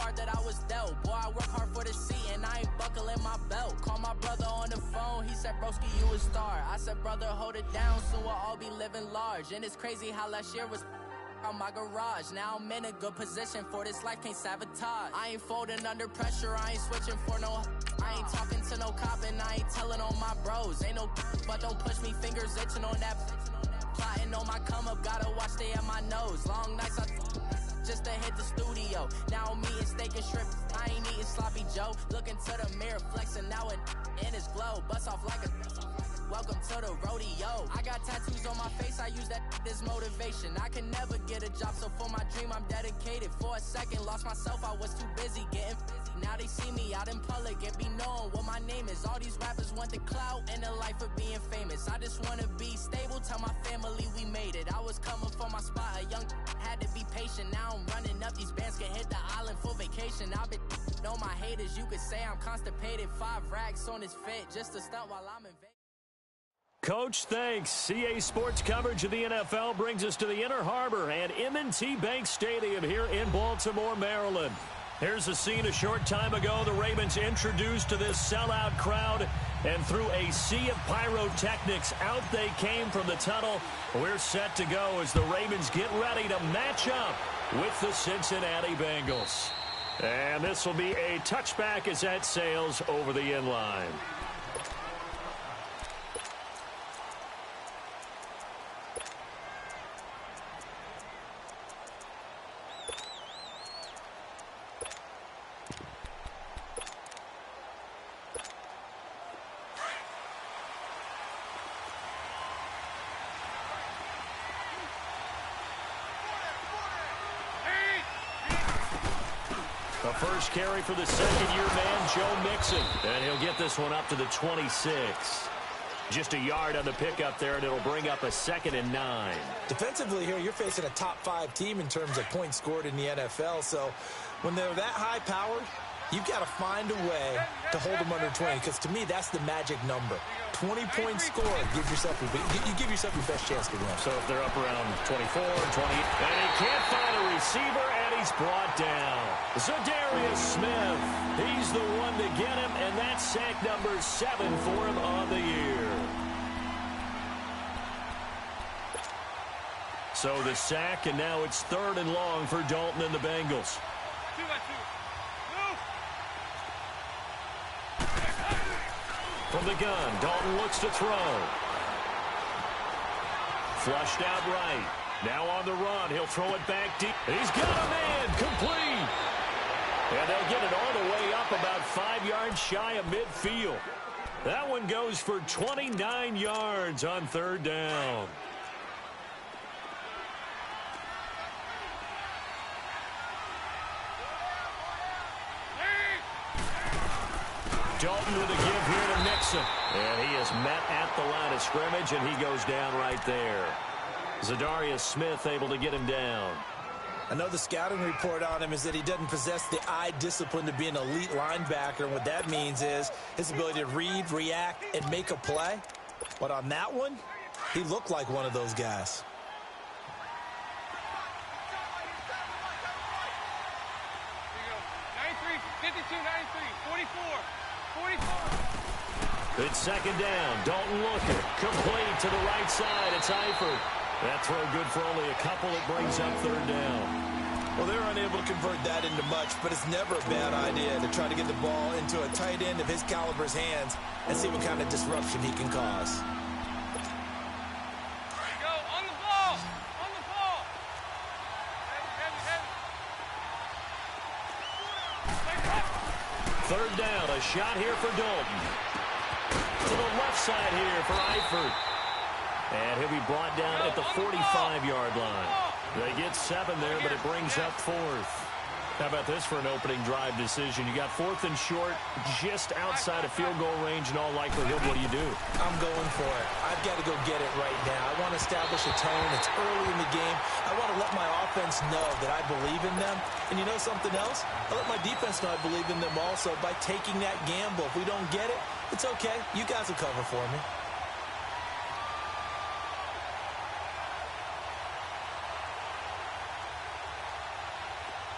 card that I was dealt. Boy, I work hard for the seat and I ain't buckling my belt. Call my brother on the phone, he said, broski, you a star. I said, brother, hold it down, soon we'll all be living large. And it's crazy how last year was on my garage. Now I'm in a good position for this life, can't sabotage. I ain't folding under pressure, I ain't switching for no. I ain't talking to no cop and I ain't telling on my bros. Ain't no but don't push me, fingers itching on that. Plotting on my come up, gotta watch stay at my nose. Long nights just to hit the studio. Now I'm eating steak and shrimp, I ain't eating sloppy Joe. Looking to the mirror, flexing now and in his glow. Bust off like a welcome to the rodeo. I got tattoos on my face, I use that as motivation. I can never get a job, so for my dream I'm dedicated. For a second, lost myself, I was too busy getting busy. Now they see me out in public and be knowing what my name is. All these rappers want the clout and the life of being famous. I just wanna be stable, tell my family we made it. I was coming for my spot, a young had to be patient. Now I'm running up, these bands can hit the island for vacation. I've been on my haters, you could say I'm constipated. 5 racks on his fit, just to stunt while I'm in Vegas. Coach, thanks. CA Sports coverage of the NFL brings us to the Inner Harbor and M&T Bank Stadium here in Baltimore, Maryland. Here's a scene a short time ago. The Ravens introduced to this sellout crowd, and through a sea of pyrotechnics, out they came from the tunnel. We're set to go as the Ravens get ready to match up with the Cincinnati Bengals. And this will be a touchback as that sails over the inline. The first carry for the second-year man, Joe Mixon. And he'll get this one up to the 26. Just a yard on the pickup there, and it'll bring up a 2nd and 9. Defensively here, you're facing a top-5 team in terms of points scored in the NFL. So when they're that high-powered, you've got to find a way to hold them under 20, because to me, that's the magic number. 20 points scored, you give yourself your best chance to win. So if they're up around 24, 20, and he can't find a receiver, and he's brought down. Zadarius Smith, he's the one to get him, and that's sack number 7 for him on the year. So the sack, and now it's 3rd and long for Dalton and the Bengals. From the gun, Dalton looks to throw. Flushed out right. Now on the run, he'll throw it back deep. He's got a man, complete. And they'll get it all the way up about 5 yards shy of midfield. That one goes for 29 yards on 3rd down. Dalton with a give here to Mixon. And he is met at the line of scrimmage, and he goes down right there. Zadarius Smith able to get him down. I know the scouting report on him is that he doesn't possess the eye discipline to be an elite linebacker. And what that means is his ability to read, react, and make a play. But on that one, he looked like one of those guys. It's 2nd down. Dalton looking. Complete to the right side. It's Eifert. That throw good for only a couple. It brings up 3rd down. Well, they're unable to convert that into much, but it's never a bad idea to try to get the ball into a tight end of his caliber's hands and see what kind of disruption he can cause. Third down, a shot here for Dalton. To the left side here for Eifert. And he'll be brought down at the 45-yard line. They get 7 there, but it brings up 4th. How about this for an opening drive decision? You got 4th and short, just outside of field goal range in all likelihood. What do you do? I'm going for it. I've got to go get it right now. I want to establish a tone. It's early in the game. I want to let my offense know that I believe in them. And you know something else? I let my defense know I believe in them also by taking that gamble. If we don't get it, it's okay. You guys will cover for me.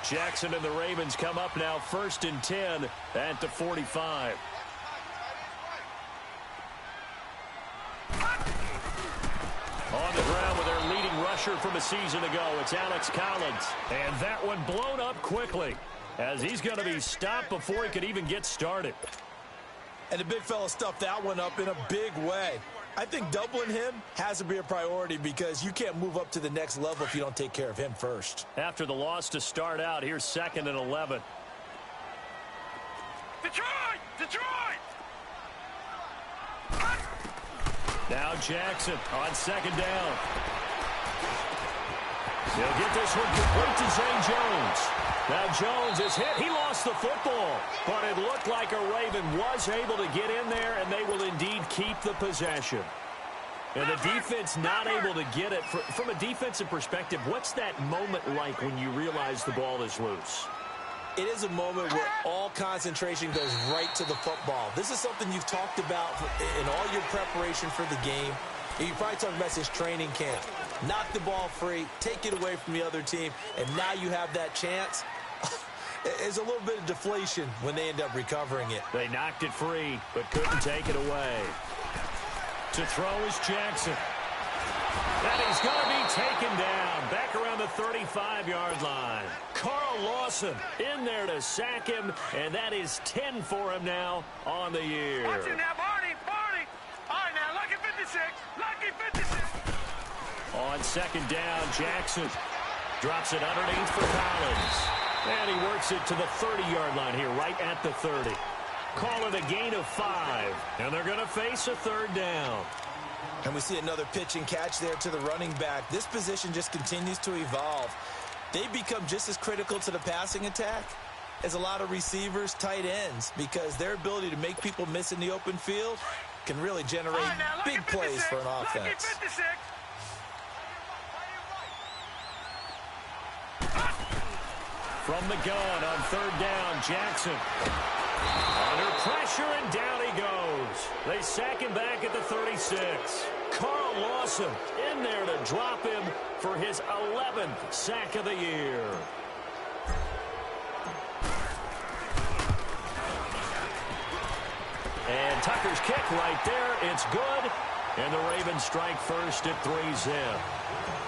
Jackson and the Ravens come up now 1st and 10 at the 45. On the ground with their leading rusher from a season ago, it's Alex Collins. And that one blown up quickly as he's going to be stopped before he could even get started. And the big fella stuffed that one up in a big way. I think doubling him has to be a priority because you can't move up to the next level if you don't take care of him first. After the loss to start out, here's 2nd and 11. Detroit! Detroit! Now Jackson on 2nd down. He'll get this one complete to Zay Jones. Now Jones is hit. He lost the football. But it looked like a Raven was able to get in there, and they will indeed keep the possession. And the defense not able to get it. From a defensive perspective, what's that moment like when you realize the ball is loose? It is a moment where all concentration goes right to the football. This is something you've talked about in all your preparation for the game. You probably talked about this training camp. Knock the ball free, take it away from the other team, and now you have that chance. There's a little bit of deflation when they end up recovering it. They knocked it free, but couldn't take it away. To throw is Jackson. And he's going to be taken down back around the 35-yard line. Carl Lawson in there to sack him, and that is 10 for him now on the year. Watch it now, Barney, Barney. All right, now, lucky 56, lucky 56. On 2nd down, Jackson drops it underneath for Collins. And he works it to the 30-yard line here, right at the 30. Call it a gain of 5, and they're going to face a 3rd down. And we see another pitch and catch there to the running back. This position just continues to evolve. They become just as critical to the passing attack as a lot of receivers, tight ends, because their ability to make people miss in the open field can really generate big plays for an offense. From the gun on 3rd down, Jackson. Under pressure, and down he goes. They sack him back at the 36. Carl Lawson in there to drop him for his 11th sack of the year. And Tucker's kick right there. It's good. And the Ravens strike first at 3-zip.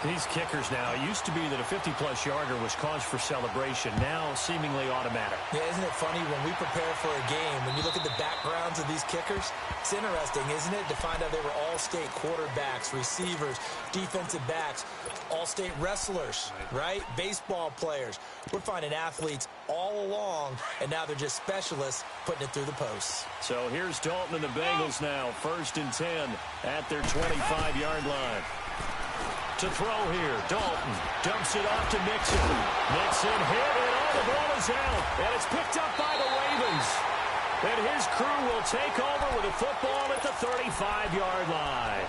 These kickers now, it used to be that a 50-plus yarder was cause for celebration. Now seemingly automatic. Yeah, isn't it funny when we prepare for a game, when you look at the backgrounds of these kickers, it's interesting, isn't it, to find out they were all-state quarterbacks, receivers, defensive backs, all-state wrestlers, right? Baseball players. We're finding athletes all along, and now they're just specialists putting it through the posts. So here's Dalton and the Bengals now, 1st and 10 at their 25-yard line. To throw here, Dalton dumps it off to Mixon. Mixon hit, and all the ball is out. And it's picked up by the Ravens. And his crew will take over with a football at the 35-yard line.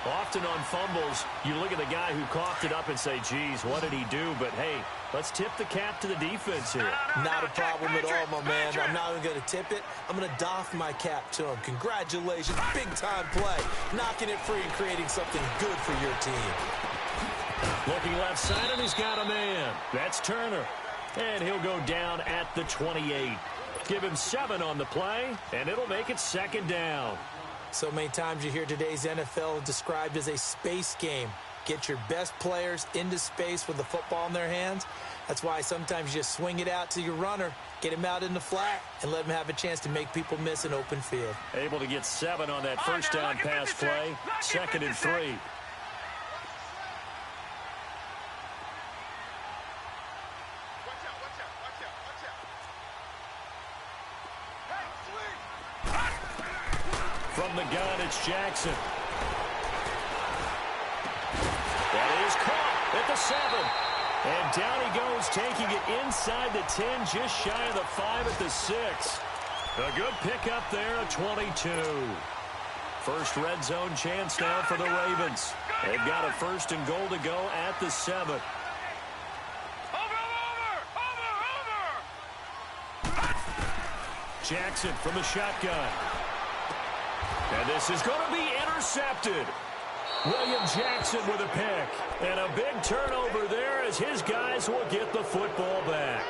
Often on fumbles, you look at the guy who coughed it up and say, geez, what did he do? But, hey, let's tip the cap to the defense here. Not a problem at all, my man. I'm not even going to tip it. I'm going to doff my cap to him. Congratulations. Big-time play. Knocking it free and creating something good for your team. Looking left side, and he's got a man. That's Turner. And he'll go down at the 28. Give him 7 on the play, and it'll make it 2nd down. So many times you hear today's NFL described as a space game. Get your best players into space with the football in their hands. That's why sometimes you just swing it out to your runner, get him out in the flat, and let him have a chance to make people miss an open field. Able to get 7 on that first down pass play. 2nd and 3. From the gun, it's Jackson. That is caught at the 7. And down he goes, taking it inside the 10, just shy of the 5 at the 6. A good pickup there, a 22. First red zone chance now for the Ravens. They've got a 1st and goal to go at the 7. Jackson from the shotgun. And this is going to be intercepted. William Jackson with a pick. And a big turnover there as his guys will get the football back.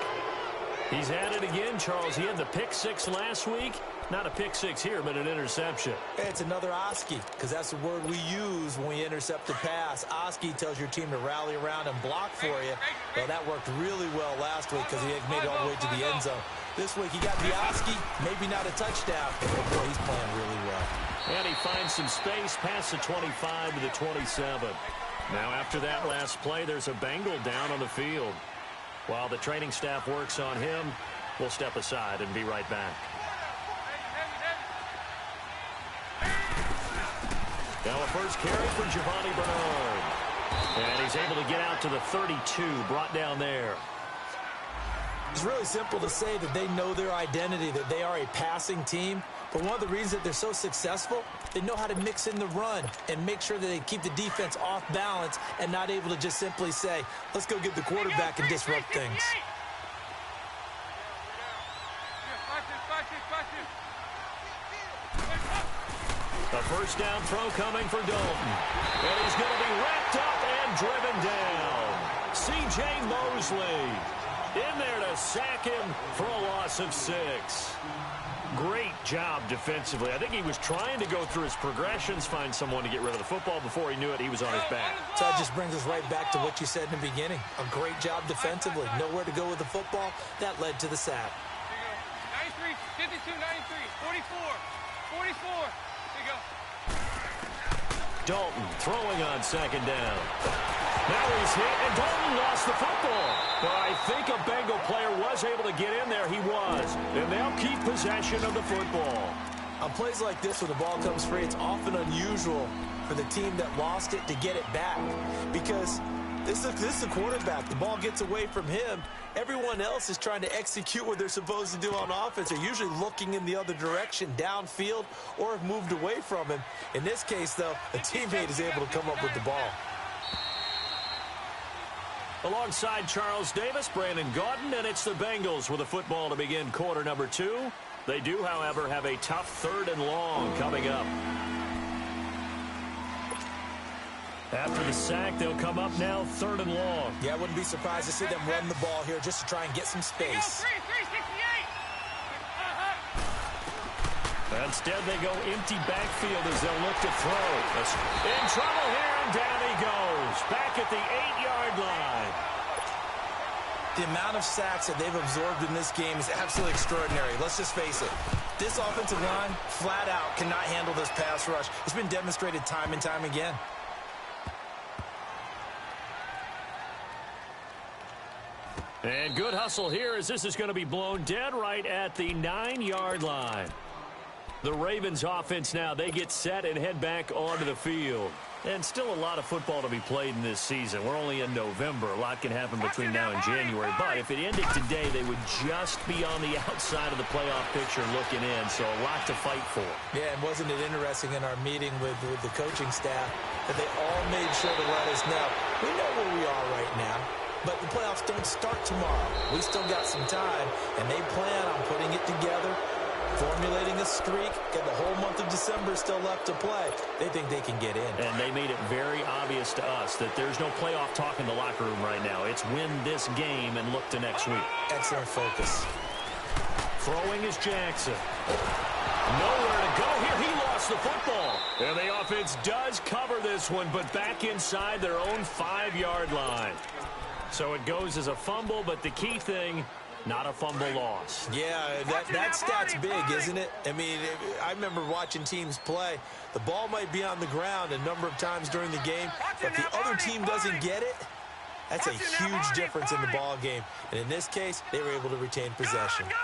He's at it again, Charles. He had the pick six last week. Not a pick six here, but an interception. It's another Oski, because that's the word we use when we intercept a pass. Oski tells your team to rally around and block for you. Well, that worked really well last week because he had made it all the way to the end zone. This week he got the Oski, maybe not a touchdown, but boy, he's playing really well. And he finds some space past the 25 to the 27. Now after that last play, there's a Bengal down on the field. While the training staff works on him, we'll step aside and be right back. Now a first carry for Giovanni Bernard. And he's able to get out to the 32, brought down there. It's really simple to say that they know their identity, that they are a passing team. But one of the reasons that they're so successful, they know how to mix in the run and make sure that they keep the defense off balance and not able to just simply say, let's go get the quarterback and disrupt things. A first down throw coming for Dalton. And he's going to be wrapped up and driven down. C.J. Mosley in there to sack him for a loss of 6. Great job defensively. I think he was trying to go through his progressions, find someone to get rid of the football. Before he knew it, he was on his back. So that just brings us right back to what you said in the beginning. A great job defensively. Nowhere to go with the football. That led to the sack. 93, 52, 93, 44, 44. There you go. Dalton throwing on second down. Now he's hit, and Dalton lost the football. But I think a Bengal player was able to get in there. He was. And they'll keep possession of the football. On plays like this where the ball comes free, it's often unusual for the team that lost it to get it back. Because this is the quarterback. The ball gets away from him. Everyone else is trying to execute what they're supposed to do on offense. They're usually looking in the other direction, downfield, or have moved away from him. In this case, though, a teammate is able to come up with the ball. Alongside Charles Davis, Brandon Gaudin, and it's the Bengals with a football to begin quarter number 2. They do, however, have a tough 3rd and long coming up. After the sack, they'll come up now 3rd and long. Yeah, I wouldn't be surprised to see them run the ball here just to try and get some space. Instead, they go empty backfield as they'll look to throw. In trouble here, and down he goes. Back at the 8-yard line. The amount of sacks that they've absorbed in this game is absolutely extraordinary. Let's just face it. This offensive line, flat out, cannot handle this pass rush. It's been demonstrated time and time again. And good hustle here as this is going to be blown dead right at the 9-yard line. The Ravens offense now, they get set and head back onto the field. And still a lot of football to be played in this season. We're only in November. A lot can happen between now and January. But if it ended today, they would just be on the outside of the playoff picture looking in. So a lot to fight for. Yeah, and wasn't it interesting in our meeting with the coaching staff that they all made sure to let us know, we know where we are right now. But the playoffs don't start tomorrow. We still got some time, and they plan on putting it together, formulating a streak, and the whole month of December still left to play. They think they can get in. And they made it very obvious to us that there's no playoff talk in the locker room right now. It's win this game and look to next week. Excellent focus. Throwing is Jackson. Nowhere to go here. He lost the football. And the offense does cover this one, but back inside their own 5-yard line. So it goes as a fumble, but the key thing, not a fumble loss. Yeah, that stat's big, isn't it? I mean, I remember watching teams play. The ball might be on the ground a number of times during the game, but the other team doesn't get it. That's a huge difference in the ball game. And in this case, they were able to retain possession. Gone!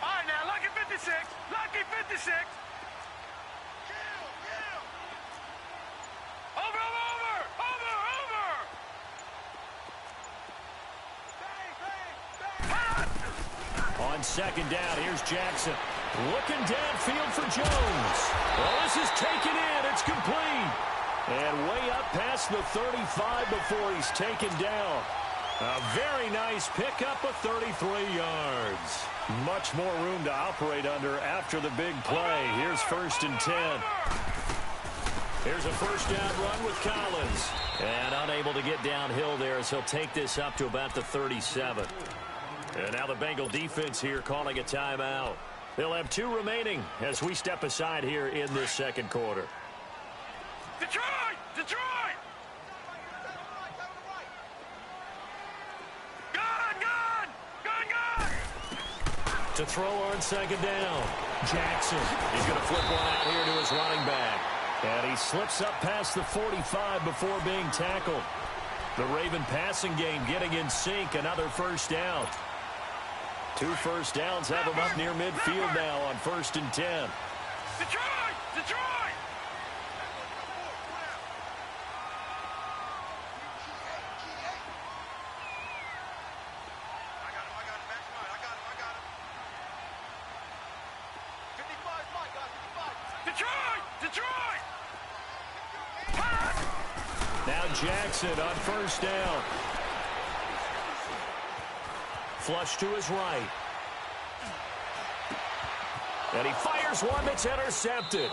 All right, now, lucky 56. Lucky 56. Over! On second down, here's Jackson. Looking downfield for Jones. Well, this is taken in. It's complete. And way up past the 35 before he's taken down. A very nice pickup of 33 yards. Much more room to operate under after the big play. Here's 1st and 10. Here's a first down run with Collins. And unable to get downhill there as he'll take this up to about the 37. And now the Bengal defense here calling a timeout. They'll have 2 remaining as we step aside here in this second quarter. Detroit! Detroit! To throw on second down. Jackson. He's going to flip one out here to his running back. And he slips up past the 45 before being tackled. The Raven passing game getting in sync. Another first down. 2 first downs have him up near midfield now on 1st and 10. Detroit! Detroit! Now Jackson on first down. Flush to his right. And he fires one that's intercepted.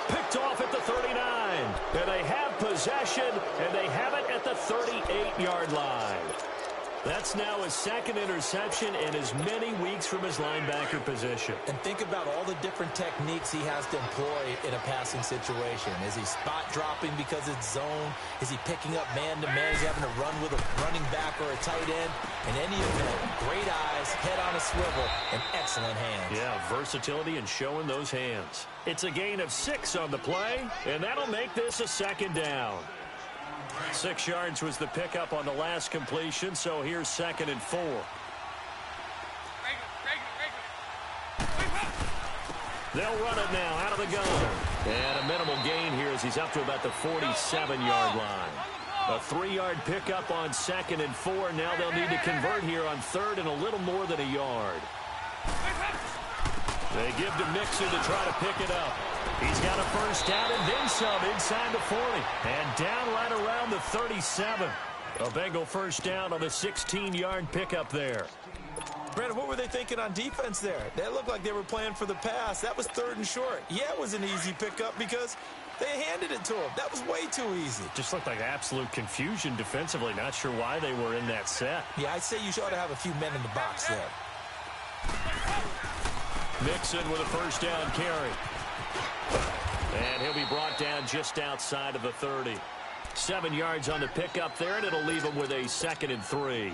Picked off at the 39. And they have possession, and they have it at the 38-yard line. That's now his 2nd interception in as many weeks from his linebacker position. And think about all the different techniques he has to employ in a passing situation. Is he spot dropping because it's zone? Is he picking up man-to-man? Is he having to run with a running back or a tight end? In any event, great eyes, head on a swivel, and excellent hands. Yeah, versatility and showing those hands. It's a gain of 6 on the play, and that'll make this a 2nd down. 6 yards was the pickup on the last completion, so here's 2nd and 4. They'll run it now out of the gun. And a minimal gain here as he's up to about the 47-yard line. A 3-yard pickup on 2nd and 4. Now they'll need to convert here on 3rd and a little more than a yard. They give to Mixon to try to pick it up. He's got a first down and then some inside the 40. And down right around the 37. A Bengal first down on the 16-yard pickup there. Brandon, what were they thinking on defense there? They looked like they were playing for the pass. That was 3rd and short. Yeah, it was an easy pickup because they handed it to him. That was way too easy. Just looked like absolute confusion defensively. Not sure why they were in that set. Yeah, I'd say you ought to have a few men in the box there. Mixon with a first down carry. And he'll be brought down just outside of the 30. 7 yards on the pickup there, and it'll leave him with a 2nd and 3.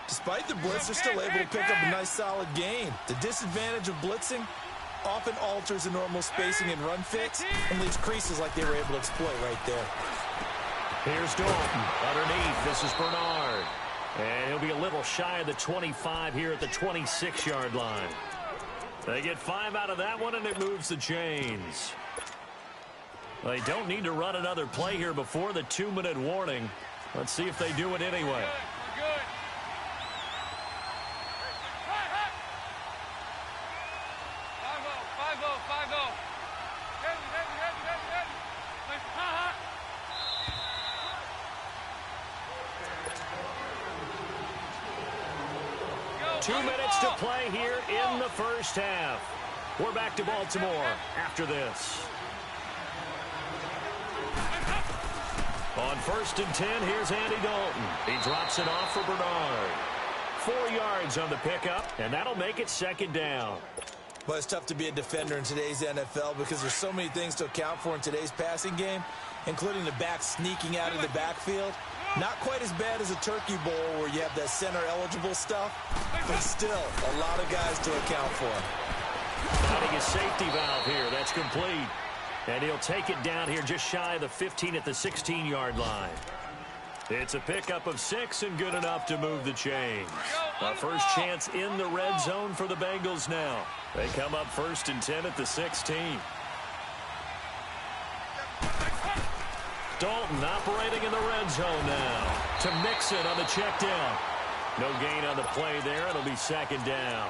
Despite the blitz, they're still able to pick up a nice solid gain. The disadvantage of blitzing often alters the normal spacing and run fits and leaves creases like they were able to exploit right there. Here's Dalton. Underneath, this is Bernard. And he'll be a little shy of the 25 here at the 26-yard line. They get 5 out of that one, and it moves the chains. They don't need to run another play here before the 2-minute warning. Let's see if they do it anyway. Good. 5-0. Two minutes to play here in the first half. We're back to Baltimore after this. On 1st and 10, here's Andy Dalton. He drops it off for Bernard. 4 yards on the pickup, and that'll make it 2nd down. Well, it's tough to be a defender in today's NFL because there's so many things to account for in today's passing game, including the back sneaking out of the backfield. Not quite as bad as a turkey bowl where you have that center-eligible stuff, but still a lot of guys to account for. Finding a safety valve here. That's complete. And he'll take it down here just shy of the 15 at the 16-yard line. It's a pickup of 6 and good enough to move the chains. Our first chance in the red zone for the Bengals now. They come up 1st and 10 at the 16. Dalton operating in the red zone now. To Mixon on the check down. No gain on the play there. It'll be 2nd down.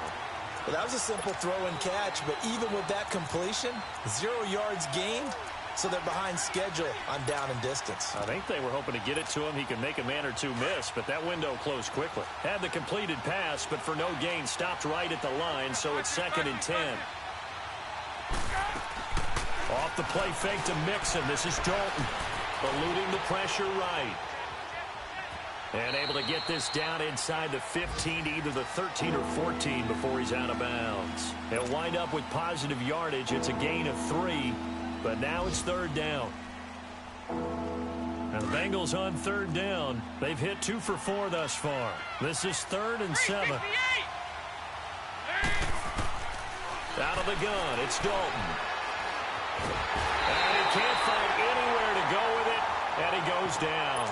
Well, that was a simple throw and catch, but even with that completion, 0 yards gained, so they're behind schedule on down and distance. I think they were hoping to get it to him. He could make a man or two miss, but that window closed quickly. Had the completed pass, but for no gain, stopped right at the line, so it's 2nd and 10. Off the play fake to Mixon. This is Dalton. Eluding the pressure right. And able to get this down inside the 15 to either the 13 or 14 before he's out of bounds. He'll wind up with positive yardage. It's a gain of 3, but now it's third down. And the Bengals on third down. They've hit 2 for 4 thus far. This is 3rd and 7. Out of the gun, it's Dalton. And he can't find anywhere to go with it, and he goes down.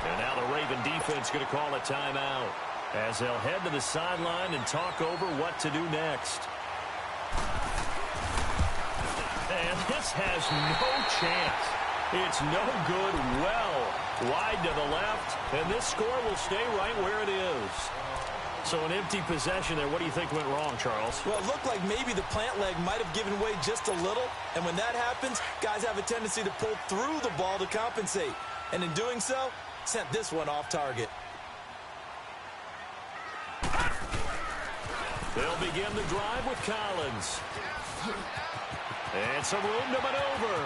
And now the Raven defense going to call a timeout as they'll head to the sideline and talk over what to do next. And this has no chance. It's no good, well wide to the left, and this score will stay right where it is. So an empty possession there. What do you think went wrong, Charles? Well, it looked like maybe the plant leg might have given way just a little, and when that happens, guys have a tendency to pull through the ball to compensate. And in doing so, sent this one off target. They'll begin the drive with Collins. And some room to maneuver.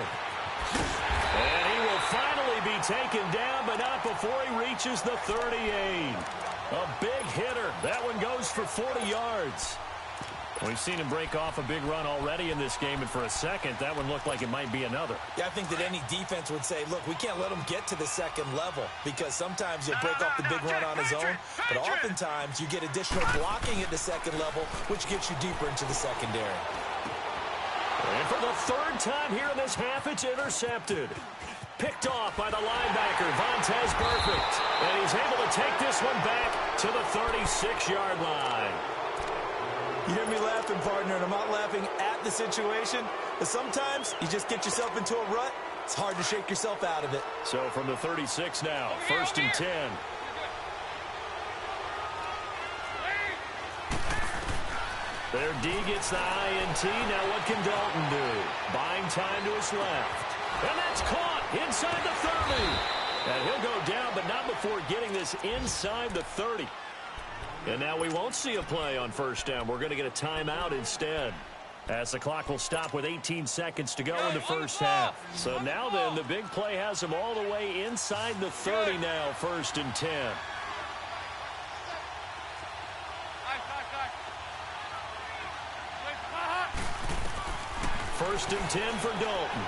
And he will finally be taken down, but not before he reaches the 38. A big hitter. That one goes for 40 yards. We've seen him break off a big run already in this game, and for a second, that one looked like it might be another. Yeah, I think that any defense would say, look, we can't let him get to the second level, because sometimes he'll break off the big run on his own, but oftentimes you get additional blocking at the second level, which gets you deeper into the secondary. And for the third time here in this half, it's intercepted. Picked off by the linebacker, Vontaze Burfict. And he's able to take this one back to the 36-yard line. You hear me laughing, partner, and I'm not laughing at the situation, but sometimes you just get yourself into a rut. It's hard to shake yourself out of it. So from the 36 now, 1st and 10. Their D gets the INT. Now what can Dalton do? Buying time to his left. And that's caught inside the 30. And he'll go down, but not before getting this inside the 30. And now we won't see a play on first down. We're going to get a timeout instead, as the clock will stop with 18 seconds to go in the first half. So now then, the big play has them all the way inside the 30 now, 1st and 10. First and 10 for Dalton.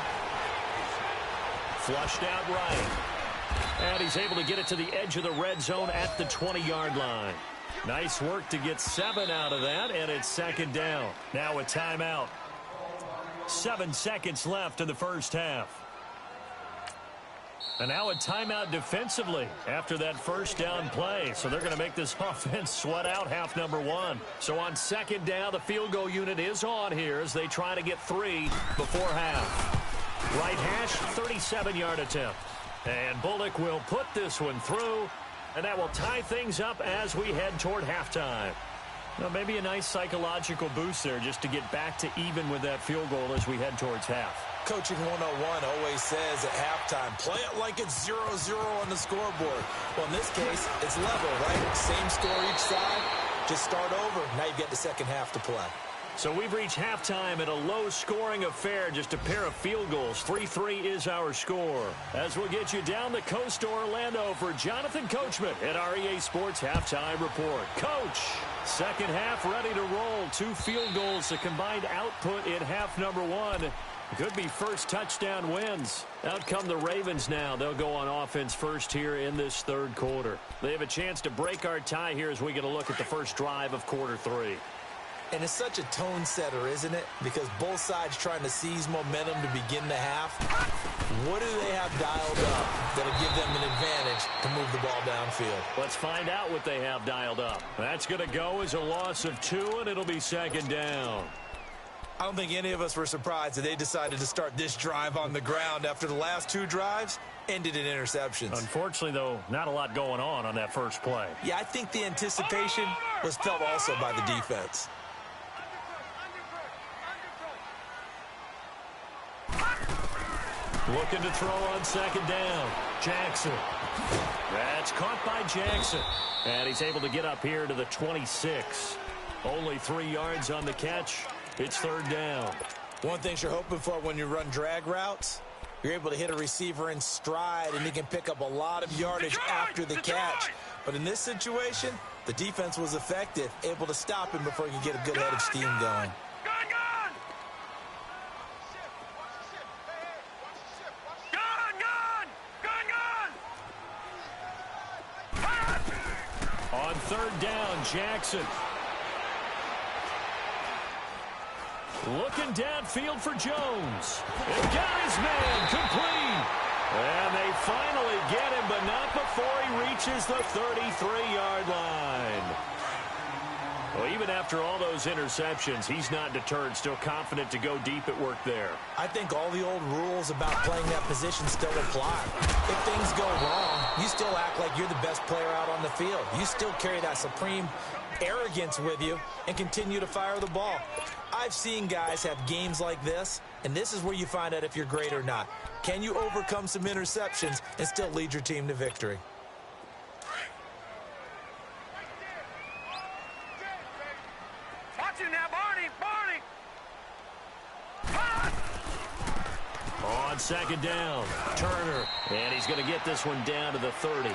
Flushed out right. And he's able to get it to the edge of the red zone at the 20-yard line. Nice work to get 7 out of that, and it's 2nd down. Now a timeout. 7 seconds left in the first half. And now a timeout defensively after that first down play. So they're going to make this offense sweat out half number 1. So on 2nd down, the field goal unit is on here as they try to get 3 before half. Right hash, 37-yard attempt. And Bullock will put this one through. And that will tie things up as we head toward halftime. Now, maybe a nice psychological boost there just to get back to even with that field goal as we head towards half. Coaching 101 always says at halftime, play it like it's 0-0 on the scoreboard. Well, in this case, it's level, right? Same score each side. Just start over. Now you get the second half to play. So we've reached halftime in a low-scoring affair, just a pair of field goals. 3-3 is our score. As we'll get you down the coast to Orlando for Jonathan Coachman at our EA Sports Halftime Report. Coach, second half ready to roll. 2 field goals, the combined output in half number 1. Could be first touchdown wins. Out come the Ravens now. They'll go on offense first here in this third quarter. They have a chance to break our tie here as we get a look at the first drive of quarter 3. And it's such a tone setter, isn't it? Because both sides trying to seize momentum to begin the half. What do they have dialed up that'll give them an advantage to move the ball downfield? Let's find out what they have dialed up. That's going to go as a loss of 2, and it'll be 2nd down. I don't think any of us were surprised that they decided to start this drive on the ground after the last 2 drives ended in interceptions. Unfortunately, though, not a lot going on that first play. Yeah, I think the anticipation was felt also by the defense. Looking to throw on 2nd down. Jackson. That's caught by Jackson. And he's able to get up here to the 26. Only 3 yards on the catch. It's 3rd down. One thing you're hoping for when you run drag routes, you're able to hit a receiver in stride, and he can pick up a lot of yardage after the catch. But in this situation, the defense was effective, able to stop him before he could get a good head of steam going. On third down, Jackson. Looking downfield for Jones. And got his man complete. And they finally get him, but not before he reaches the 33-yard line. Well, even after all those interceptions, he's not deterred, still confident to go deep at work there. I think all the old rules about playing that position still apply. If things go wrong, you still act like you're the best player out on the field. You still carry that supreme arrogance with you and continue to fire the ball. I've seen guys have games like this, and this is where you find out if you're great or not. Can you overcome some interceptions and still lead your team to victory? Watch him now, Barney! On second down, Turner. And he's going to get this one down to the 30.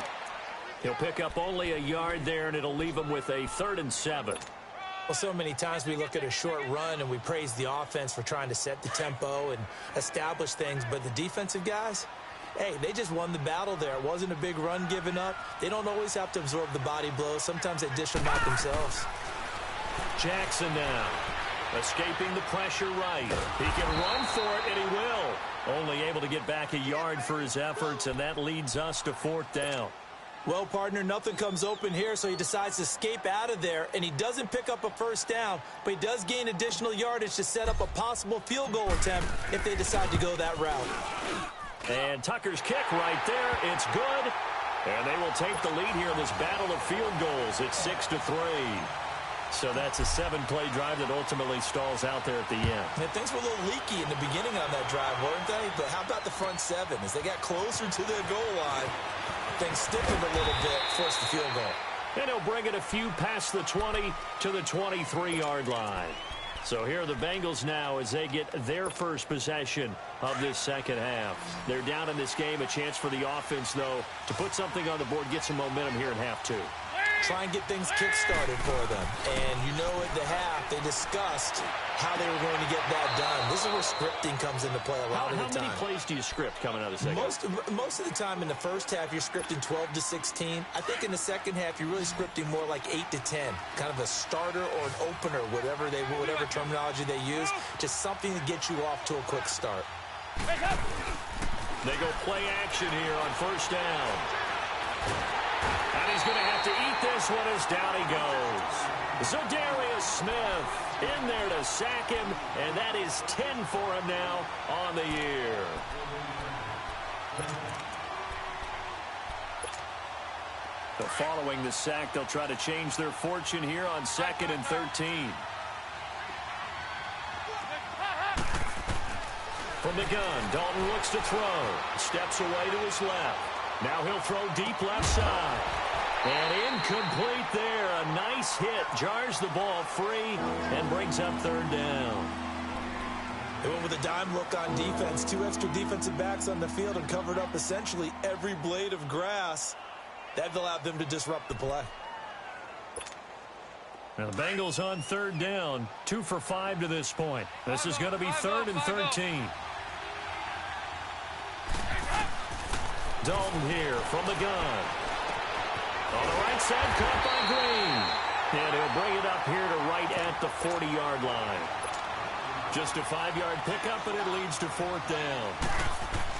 He'll pick up only a yard there, and it'll leave him with a 3rd and 7. Well, so many times we look at a short run and we praise the offense for trying to set the tempo and establish things, but the defensive guys, hey, they just won the battle there. It wasn't a big run given up. They don't always have to absorb the body blows. Sometimes they dish them out themselves. Jackson now, escaping the pressure right. He can run for it, and he will. Only able to get back a yard for his efforts, and that leads us to 4th down. Well, partner, nothing comes open here, so he decides to escape out of there, and he doesn't pick up a 1st down, but he does gain additional yardage to set up a possible field goal attempt if they decide to go that route. And Tucker's kick right there, it's good, and they will take the lead here in this battle of field goals. It's 6-3. So that's a 7-play drive that ultimately stalls out there at the end. And things were a little leaky in the beginning on that drive, weren't they? But how about the front 7? As they got closer to their goal line, things stiffened a little bit, forced the field goal. And he'll bring it a few past the 20 to the 23-yard line. So here are the Bengals now as they get their first possession of this second half. They're down in this game. A chance for the offense, though, to put something on the board, get some momentum here in half 2. Try and get things kick-started for them. And you know at the half, they discussed how they were going to get that done. This is where scripting comes into play a lot of the time. How many plays do you script coming out of the second half? Most of the time in the first half, you're scripting 12 to 16. I think in the second half, you're really scripting more like 8 to 10. Kind of a starter or an opener, whatever terminology they use. Just something to get you off to a quick start. They go play action here on 1st down. And he's going to have to eat this one as down he goes. Za'Darius Smith in there to sack him, and that is 10 for him now on the year. So following the sack, they'll try to change their fortune here on 2nd and 13. From the gun, Dalton looks to throw. Steps away to his left. Now he'll throw deep left side. And incomplete there. A nice hit. Jars the ball free and brings up 3rd down. They went with a dime look on defense. 2 extra defensive backs on the field and covered up essentially every blade of grass. That allowed them to disrupt the play. Now the Bengals on 3rd down. 2 for 5 to this point. This is going to be 3rd and 13. Dalton here from the gun. On the right side, caught by Green. And he'll bring it up here to right at the 40-yard line. Just a 5-yard pickup, and it leads to 4th down.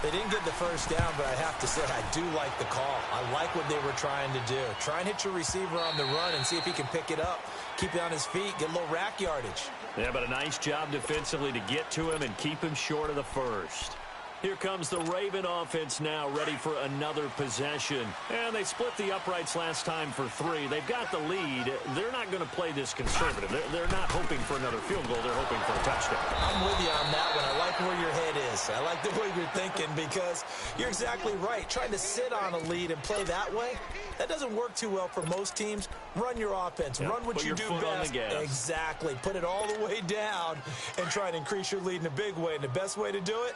They didn't get the 1st down, but I have to say, I do like the call. I like what they were trying to do. Try and hit your receiver on the run and see if he can pick it up. Keep it on his feet, get a little rack yardage. Yeah, but a nice job defensively to get to him and keep him short of the 1st. Here comes the Raven offense now, ready for another possession. And they split the uprights last time for 3. They've got the lead. They're not going to play this conservative. They're not hoping for another field goal. They're hoping for a touchdown. I'm with you on that one. I like where your head is. I like the way you're thinking because you're exactly right. Trying to sit on a lead and play that way, that doesn't work too well for most teams. Run your offense. Yep. Run what Put you your do foot best. on the gas. Exactly. Put it all the way down and try and increase your lead in a big way. And the best way to do it,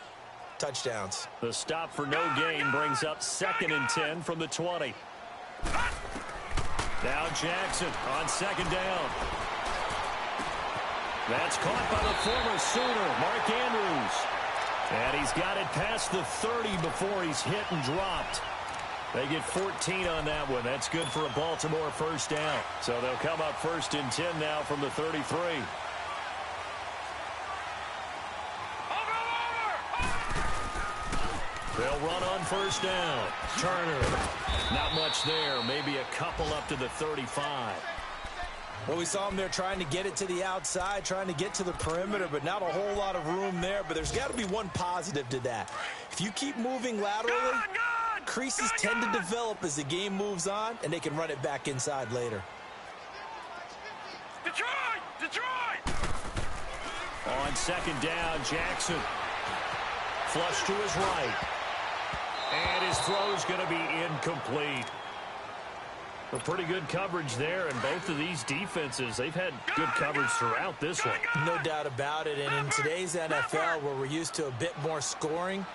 touchdowns. The stop for no gain brings up 2nd and 10 from the 20. Now Jackson on 2nd down. That's caught by the former Sooner, Mark Andrews. And he's got it past the 30 before he's hit and dropped. They get 14 on that one. That's good for a Baltimore first down. So they'll come up 1st and 10 now from the 33. They'll run on 1st down. Turner. Not much there. Maybe a couple up to the 35. Well, we saw him there trying to get it to the outside, trying to get to the perimeter, but not a whole lot of room there. But there's got to be one positive to that. If you keep moving laterally, creases tend to develop as the game moves on, and they can run it back inside later. Detroit! On 2nd down, Jackson. Flush to his right. And his throw's going to be incomplete. A pretty good coverage there, and both of these defenses, they've had good coverage throughout this one. No doubt about it, and in today's NFL, where we're used to a bit more scoring,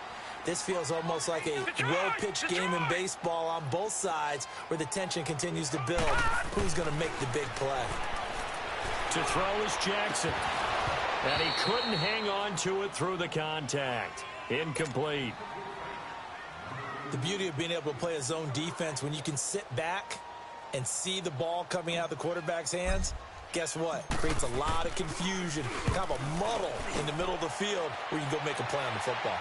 this feels almost like a well-pitched game in baseball on both sides where the tension continues to build. Who's going to make the big play? To throw is Jackson. And he couldn't hang on to it through the contact. Incomplete. The beauty of being able to play a zone defense when you can sit back and see the ball coming out of the quarterback's hands, guess what? Creates a lot of confusion, kind of a muddle in the middle of the field where you can go make a play on the football.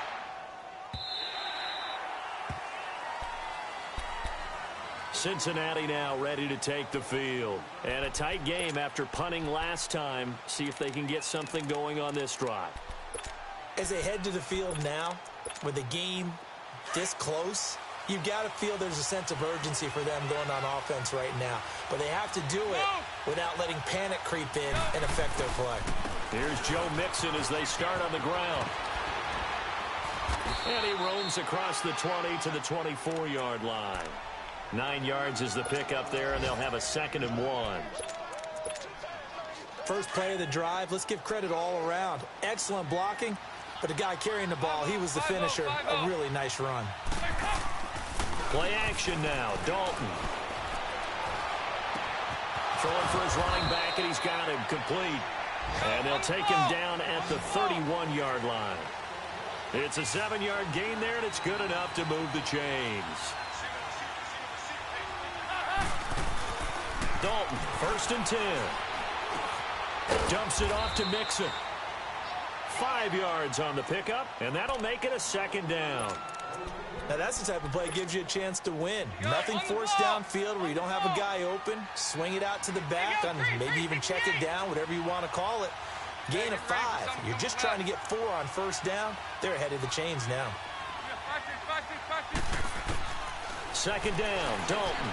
Cincinnati now ready to take the field. And a tight game after punting last time. See if they can get something going on this drive. As they head to the field now, with the game this close, you've got to feel there's a sense of urgency for them going on offense right now. But they have to do it without letting panic creep in and affect their play. Here's Joe Mixon as they start on the ground. And he roams across the 20 to the 24-yard line. 9 yards is the pickup there, and they'll have a 2nd and 1. First play of the drive, let's give credit all around. Excellent blocking, but the guy carrying the ball, he was the finisher. A really nice run. Play action now. Dalton. Throwing for his running back, and he's got him complete. And they'll take him down at the 31-yard line. It's a 7-yard gain there, and it's good enough to move the chains. Dalton, 1st and 10. Dumps it off to Mixon. 5 yards on the pickup, and that'll make it a 2nd down. Now that's the type of play that gives you a chance to win. Nothing forced downfield where you don't have a guy open. Swing it out to the back, and maybe even check it down, whatever you want to call it. Gain of 5. You're just trying to get 4 on 1st down. They're ahead of the chains now. 2nd down, Dalton.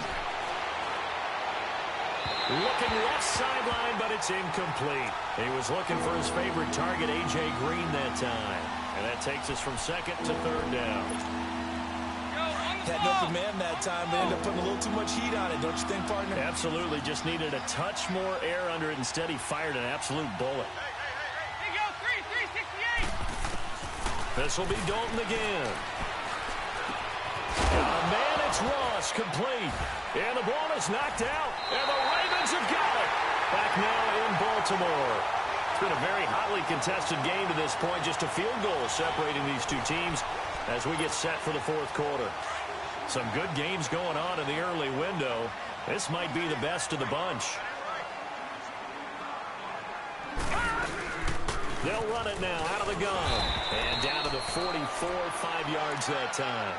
Looking left sideline, but it's incomplete. He was looking for his favorite target, A.J. Green, that time. And that takes us from 2nd to 3rd down. Had no command that time, but ended up putting a little too much heat on it, don't you think, partner? Absolutely. Just needed a touch more air under it. Instead, he fired an absolute bullet. Here you go, 368. This will be Dalton again. Man, it's Ross, complete. And the ball is knocked out. And the Ravens have got it. Back now in Baltimore. It's been a very hotly contested game to this point. Just a field goal separating these two teams as we get set for the 4th quarter. Some good games going on in the early window. This might be the best of the bunch. They'll run it now out of the gun. And down to the 44, 5 yards that time.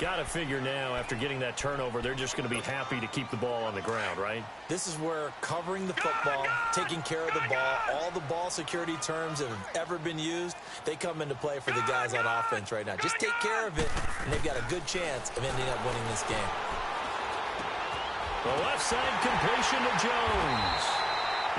Got to figure now, after getting that turnover, they're just going to be happy to keep the ball on the ground, right? This is where covering the football, taking care of the ball, all the ball security terms that have ever been used, they come into play for the guys on offense right now. Just take care of it, and they've got a good chance of ending up winning this game. The left side completion to Jones.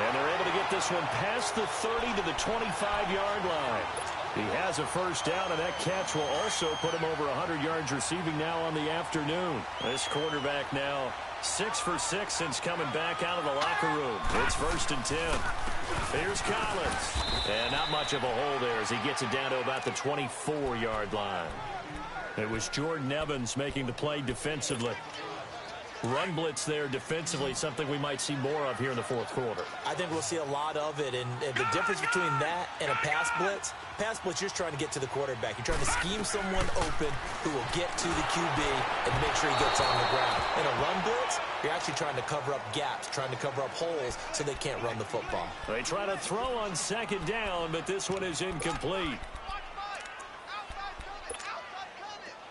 And they're able to get this one past the 30 to the 25-yard line. He has a first down, and that catch will also put him over 100 yards receiving now on the afternoon. This quarterback now 6 for 6 since coming back out of the locker room. It's 1st and 10. Here's Collins. And not much of a hole there as he gets it down to about the 24-yard line. It was Jordan Evans making the play defensively. Run blitz there defensively, something we might see more of here in the fourth quarter. I think we'll see a lot of it, and the difference between that and a pass blitz, you're just trying to get to the quarterback. You're trying to scheme someone open who will get to the QB and make sure he gets on the ground. In a run blitz, you're actually trying to cover up gaps, trying to cover up holes so they can't run the football. They try to throw on 2nd down, but this one is incomplete.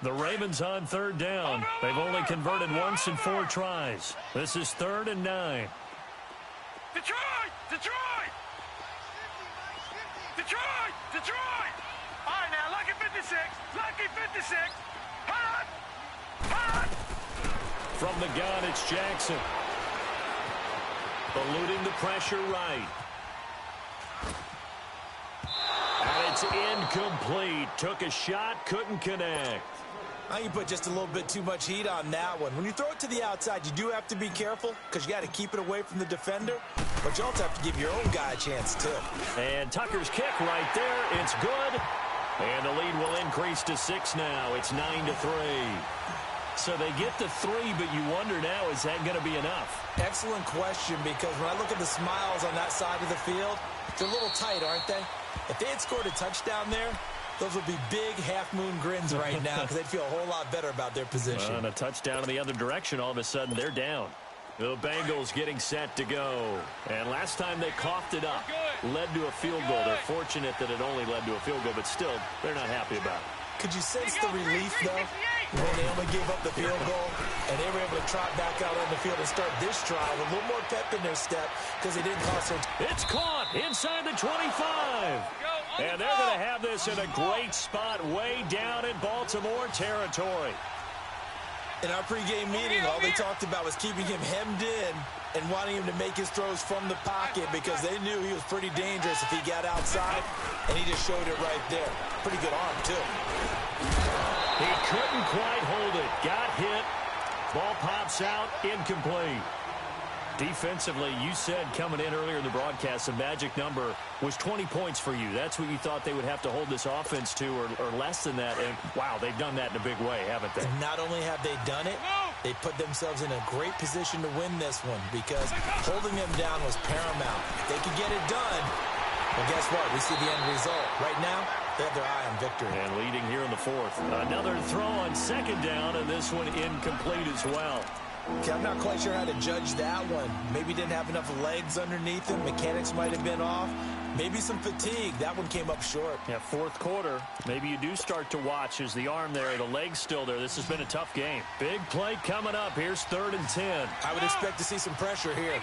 The Ravens on 3rd down. They've only converted once in 4 tries. This is 3rd and 9. Detroit! Detroit! Detroit! Detroit! All right, now, lucky 56. Lucky 56. Hot! Hot! From the gun, it's Jackson. Eluding the pressure right. And it's incomplete. Took a shot, couldn't connect. Now you put just a little bit too much heat on that one. When you throw it to the outside, you do have to be careful because you got to keep it away from the defender, but you also have to give your own guy a chance too. And Tucker's kick right there. It's good. And the lead will increase to 6 now. It's 9-3. So they get the 3, but you wonder now, is that going to be enough? Excellent question, because when I look at the smiles on that side of the field, they're a little tight, aren't they? If they had scored a touchdown there, those would be big half-moon grins right now because they'd feel a whole lot better about their position. And a touchdown in the other direction, all of a sudden they're down. The Bengals getting set to go. And last time they coughed it up, led to a field goal. They're fortunate that it only led to a field goal, but still, they're not happy about it. Could you sense the relief, though, when they only gave up the field goal and they were able to trot back out on the field and start this drive with a little more pep in their step because they didn't cost their... It's caught inside the 25. And they're going to have this in a great spot way down in Baltimore territory. In our pregame meeting, all they talked about was keeping him hemmed in and wanting him to make his throws from the pocket because they knew he was pretty dangerous if he got outside, and he just showed it right there. Pretty good arm, too. He couldn't quite hold it. Got hit. Ball pops out. Incomplete. Defensively, you said coming in earlier in the broadcast, the magic number was 20 points for you. That's what you thought they would have to hold this offense to, or less than that. And, wow, they've done that in a big way, haven't they? And not only have they done it, they put themselves in a great position to win this one because holding them down was paramount. If they could get it done, well, guess what? We see the end result. Right now, they have their eye on victory. And leading here in the 4th. Another throw on 2nd down, and this one incomplete as well. Okay, I'm not quite sure how to judge that one. Maybe didn't have enough legs underneath him. Mechanics might have been off. Maybe some fatigue. That one came up short. Yeah, 4th quarter. Maybe you do start to watch as the arm there, the leg's still there. This has been a tough game. Big play coming up. Here's 3rd and 10. I would expect to see some pressure here.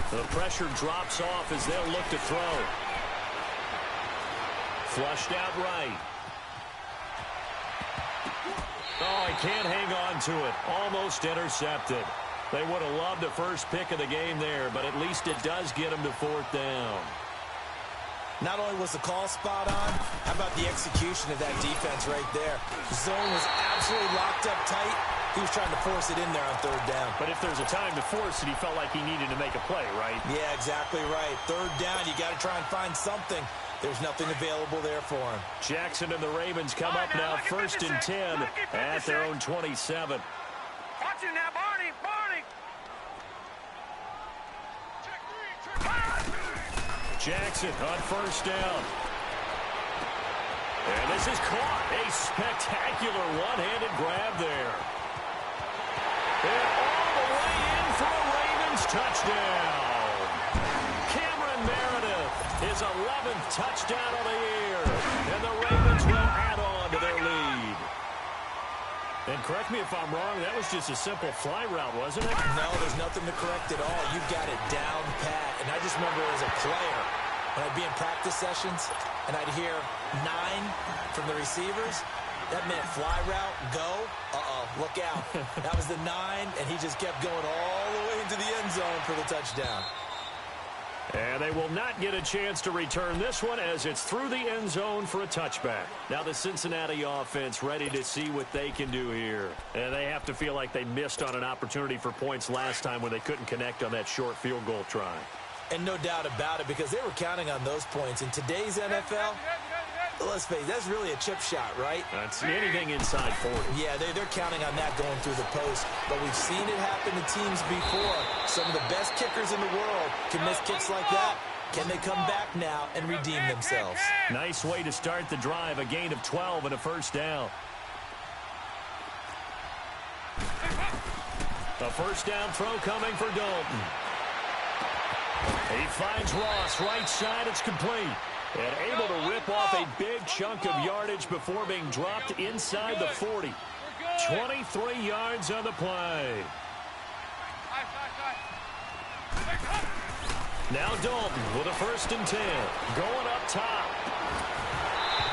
The pressure drops off as they'll look to throw. Flushed out right. Oh, he can't hang on to it. Almost intercepted. They would have loved the first pick of the game there, but at least it does get them to 4th down. Not only was the call spot on, how about the execution of that defense right there? The zone was absolutely locked up tight. He was trying to force it in there on 3rd down. But if there's a time to force it, he felt like he needed to make a play, right? Yeah, exactly right. 3rd down, you got to try and find something. There's nothing available there for him. Jackson and the Ravens come up now 1st and 10 at their own 27. Watch it now, Barney. Barney. Jackson on 1st down. And this is caught. A spectacular one-handed grab there. And all the way in for a Ravens touchdown. Cameron Meredith, his 11th touchdown of the year. And the Ravens will add on to their lead. And correct me if I'm wrong, that was just a simple fly route, wasn't it? No, there's nothing to correct at all. You got it down pat. And I just remember as a player, when I'd be in practice sessions and I'd hear 9 from the receivers, that meant fly route, go, look out. That was the 9, and he just kept going all the way into the end zone for the touchdown. And they will not get a chance to return this one as it's through the end zone for a touchback. Now the Cincinnati offense ready to see what they can do here. And they have to feel like they missed on an opportunity for points last time when they couldn't connect on that short field goal try. And no doubt about it, because they were counting on those points. In today's NFL, let's face it, that's really a chip shot, right? That's anything inside 40. Yeah, they're counting on that going through the post. But we've seen it happen to teams before. Some of the best kickers in the world can miss kicks like that. Can they come back now and redeem themselves? Nice way to start the drive. A gain of 12 and a first down. A first down throw coming for Dalton. He finds Ross right side. It's complete. And able to rip off a big chunk of yardage before being dropped inside the 40. 23 yards on the play. Now Dalton with a 1st and 10. Going up top.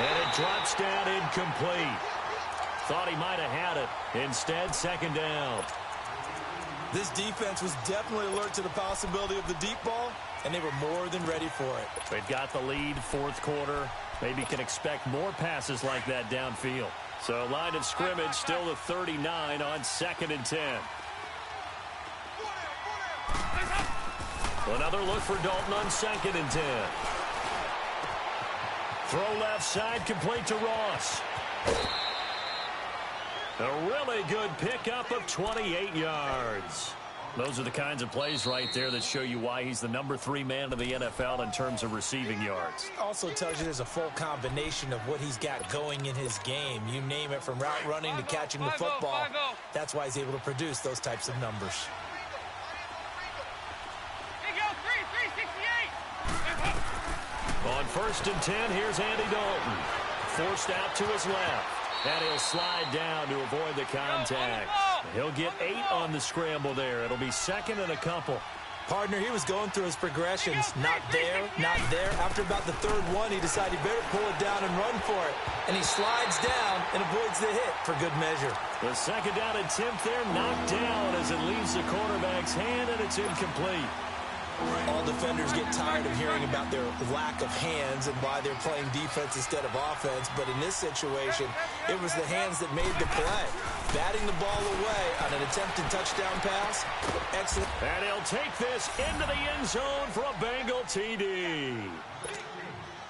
And it drops down incomplete. Thought he might have had it. Instead, 2nd down. This defense was definitely alert to the possibility of the deep ball, and they were more than ready for it. They've got the lead, 4th quarter. Maybe can expect more passes like that downfield. So line of scrimmage still the 39 on 2nd and 10. Another look for Dalton on 2nd and 10. Throw left side, complete to Ross. A really good pickup of 28 yards. Those are the kinds of plays right there that show you why he's the number 3 man in the NFL in terms of receiving yards. Also tells you there's a full combination of what he's got going in his game. You name it, from route running to catching the football. That's why he's able to produce those types of numbers. On 1st and 10, here's Andy Dalton. Forced out to his left. And he'll slide down to avoid the contact. He'll get 8 on the scramble there. It'll be 2nd and a couple. Partner, he was going through his progressions. Not there, not there. After about the 3rd one, he decided he better pull it down and run for it. And he slides down and avoids the hit for good measure. The 2nd down attempt there knocked down as it leaves the quarterback's hand, and it's incomplete. All defenders get tired of hearing about their lack of hands and why they're playing defense instead of offense. But in this situation, it was the hands that made the play. Batting the ball away on an attempted touchdown pass. Excellent. And he'll take this into the end zone for a Bengal TD.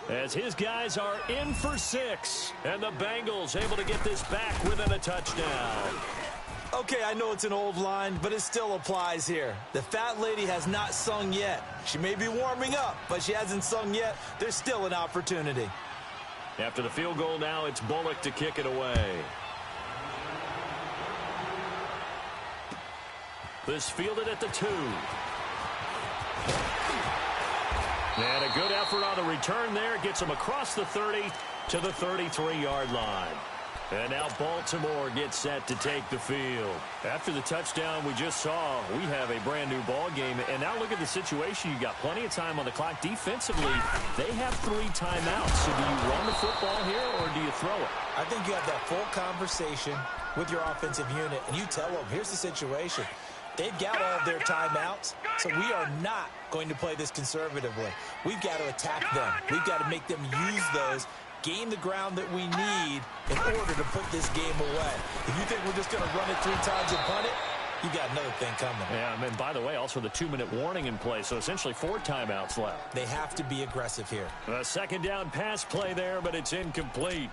As his guys are in for 6. And the Bengals able to get this back within a touchdown. Okay, I know it's an old line, but it still applies here. The fat lady has not sung yet. She may be warming up, but she hasn't sung yet. There's still an opportunity. After the field goal now, it's Bullock to kick it away. This fielded at the 2. And a good effort on the return there. Gets him across the 30 to the 33-yard line. And now Baltimore gets set to take the field. After the touchdown we just saw, we have a brand new ball game. And now look at the situation. You got plenty of time on the clock. Defensively, they have 3 timeouts. So do you run the football here or do you throw it? I think you have that full conversation with your offensive unit, and you tell them, here's the situation. They've got all of their timeouts, so we are not going to play this conservatively. We've got to attack them. We've got to make them use those, gain the ground that we need in order to put this game away. If you think we're just going to run it 3 times and punt it, you got another thing coming. Yeah, and by the way, also the 2-minute warning in play, so essentially 4 timeouts left. They have to be aggressive here. A 2nd down pass play there, but it's incomplete.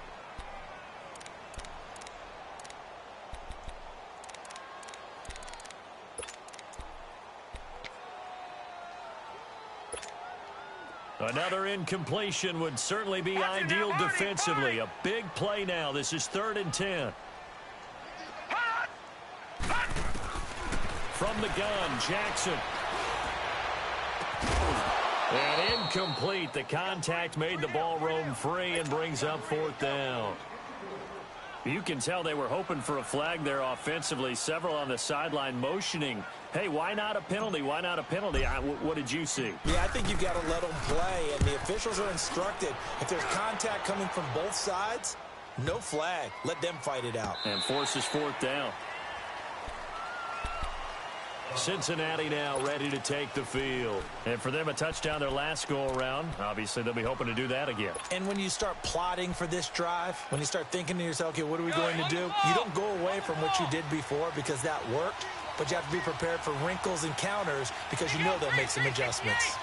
Another incompletion would certainly be ideal defensively. A big play now. This is 3rd and 10. From the gun, Jackson. And incomplete. The contact made the ball roam free and brings up 4th down. You can tell they were hoping for a flag there offensively. Several on the sideline motioning, hey, why not a penalty? Why not a penalty? What did you see? Yeah, I think you've got to let them play, and the officials are instructed. If there's contact coming from both sides, no flag. Let them fight it out. And forces fourth down. Cincinnati now ready to take the field. And for them, a touchdown their last go-around. Obviously, they'll be hoping to do that again. And when you start plotting for this drive, when you start thinking to yourself, okay, what are we going to do? You don't go away from what you did before because that worked, but you have to be prepared for wrinkles and counters because you know they'll make some adjustments.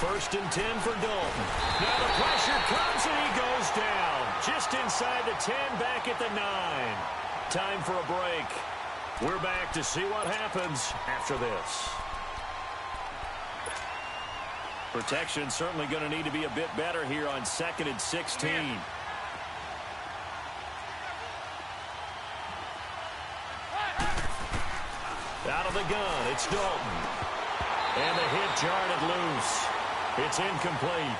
1st and 10 for Dalton. Now the pressure comes and he goes down. Just inside the 10, back at the 9. Time for a break. We're back to see what happens after this. Protection certainly going to need to be a bit better here on 2nd and 16. Out of the gun, it's Dalton. And the hit jarred it loose. It's incomplete.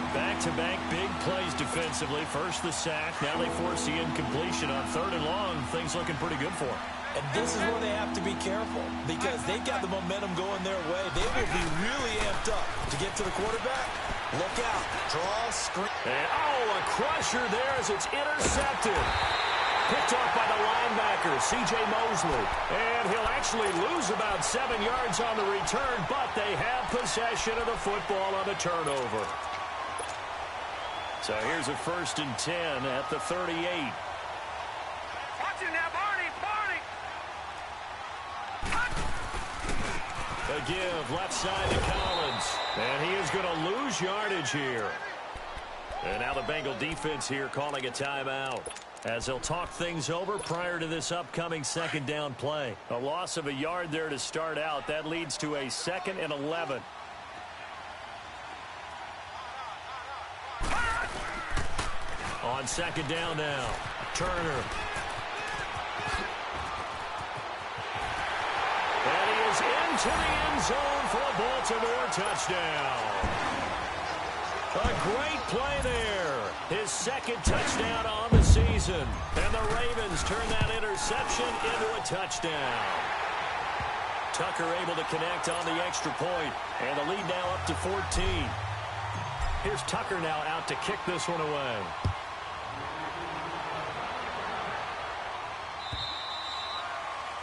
Back-to-back big plays defensively. First the sack. Now they force the incompletion on 3rd and long. Things looking pretty good for them. And this is where they have to be careful because they've got the momentum going their way. They will be really amped up to get to the quarterback. Look out. Draw, screen. And, a crusher there as it's intercepted. Picked off by the linebacker, C.J. Mosley. And he'll actually lose about 7 yards on the return, but they have possession of the football on the turnover. So here's a 1st and 10 at the 38. Watch it now, Barney! A give left side to Collins. And he is going to lose yardage here. And now the Bengal defense here calling a timeout as they'll talk things over prior to this upcoming 2nd down play. A loss of a yard there to start out. That leads to a 2nd and 11. On 2nd down now, Turner. And he is into the end zone for a Baltimore touchdown. A great play there. His 2nd touchdown on the season. And the Ravens turn that interception into a touchdown. Tucker able to connect on the extra point. And the lead now up to 14. Here's Tucker now out to kick this one away.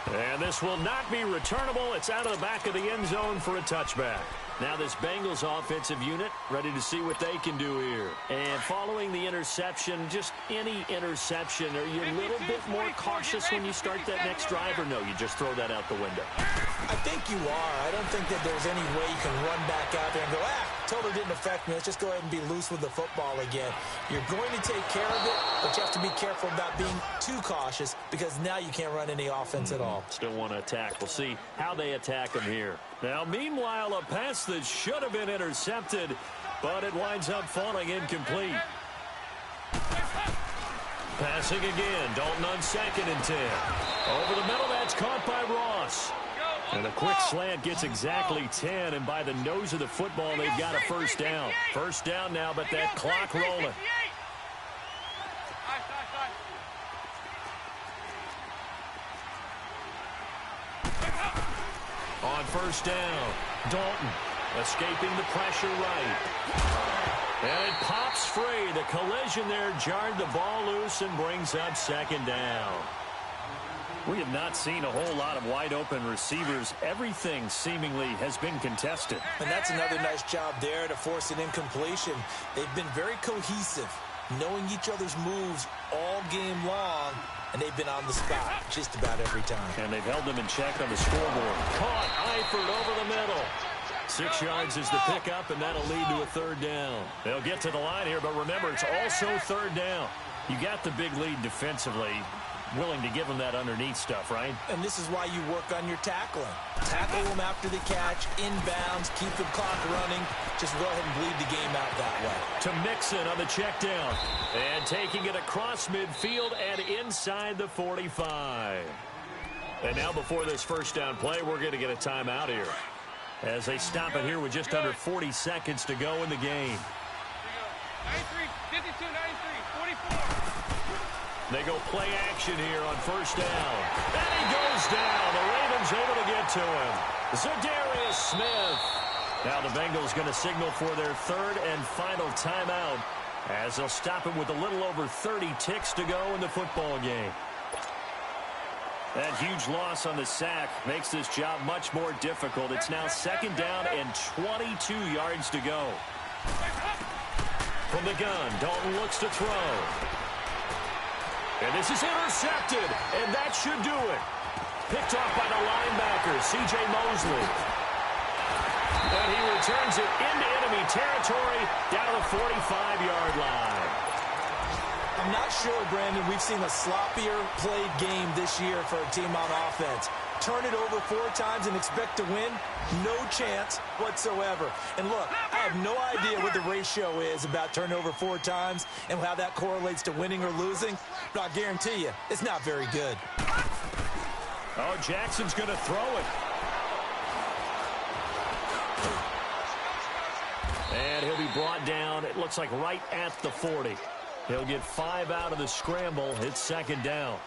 And this will not be returnable. It's out of the back of the end zone for a touchback. Now this Bengals offensive unit ready to see what they can do here. And following the interception, just any interception, are you a little bit more cautious when you start that next drive, or no, you just throw that out the window? I think you are. I don't think that there's any way you can run back out there and go, totally didn't affect me. Let's just go ahead and be loose with the football again. You're going to take care of it, but you have to be careful about being too cautious because now you can't run any offense at all. Still want to attack. We'll see how they attack him here. Now, meanwhile, a pass that should have been intercepted, but it winds up falling incomplete. Passing again. Dalton on 2nd and 10. Over the middle, that's caught by Ross. And a quick slant gets exactly 10, and by the nose of the football, they've got a 1st down. 1st down now, but that clock rolling. On 1st down, Dalton escaping the pressure right. And it pops free. The collision there jarred the ball loose and brings up 2nd down. We have not seen a whole lot of wide-open receivers. Everything seemingly has been contested. And that's another nice job there to force an incompletion. They've been very cohesive, knowing each other's moves all game long, and they've been on the spot just about every time. And they've held them in check on the scoreboard. Caught Eifert over the middle. 6 yards is the pickup, and that'll lead to a 3rd down. They'll get to the line here, but remember, it's also 3rd down. You got the big lead defensively. Willing to give them that underneath stuff, right? And this is why you work on your tackling. Tackle them after the catch, inbounds, keep the clock running. Just go ahead and bleed the game out that way. To Mixon on the check down. And taking it across midfield and inside the 45. And now before this 1st down play, we're going to get a timeout here. As they stop it here with just under 40 seconds to go in the game. 93, 52, 93, 44. They go play action here on first down. And he goes down. The Ravens able to get to him. Zadarius Smith. Now the Bengals going to signal for their third and final timeout as they'll stop it with a little over 30 ticks to go in the football game. That huge loss on the sack makes this job much more difficult. It's now second down and 22 yards to go. From the gun, Dalton looks to throw. And this is intercepted, and that should do it. Picked off by the linebacker, C.J. Mosley. And he returns it into enemy territory down the 45-yard line. I'm not sure, Brandon, we've seen a sloppier played game this year for a team on offense. Turn it over 4 times and expect to win? No chance whatsoever. And look, I have no idea what the ratio is about turning over 4 times and how that correlates to winning or losing, but I guarantee you, it's not very good. Oh, Jackson's going to throw it. And he'll be brought down, it looks like right at the 40. He'll get 5 out of the scramble. It's second down.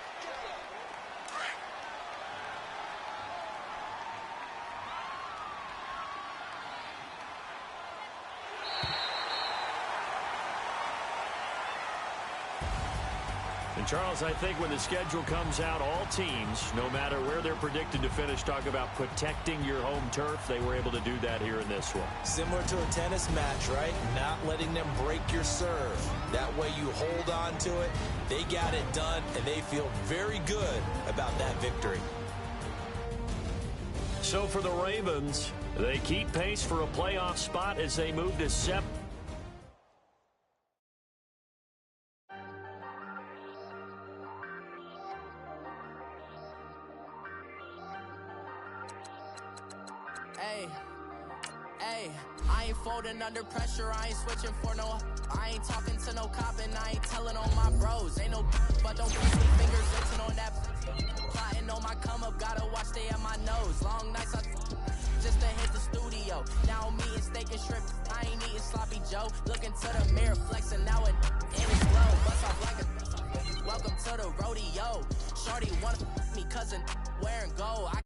And Charles, I think when the schedule comes out, all teams, no matter where they're predicted to finish, talk about protecting your home turf. They were able to do that here in this one. Similar to a tennis match, right? Not letting them break your serve. That way you hold on to it. They got it done, and they feel very good about that victory. So for the Ravens, they keep pace for a playoff spot as they move to 7. I ain't folding under pressure, I ain't switching for no. I ain't talking to no cop and I ain't telling on my bros. Ain't no but don't be sweet fingers itching on that. Plotting on my come up, gotta watch stay at my nose. Long nights I just to hit the studio. Now I'm eating steak and shrimp, I ain't eating sloppy Joe. Looking to the mirror, flexing now it in it's low. Bust off like a welcome to the rodeo. Shorty wanna me cousin wearing gold.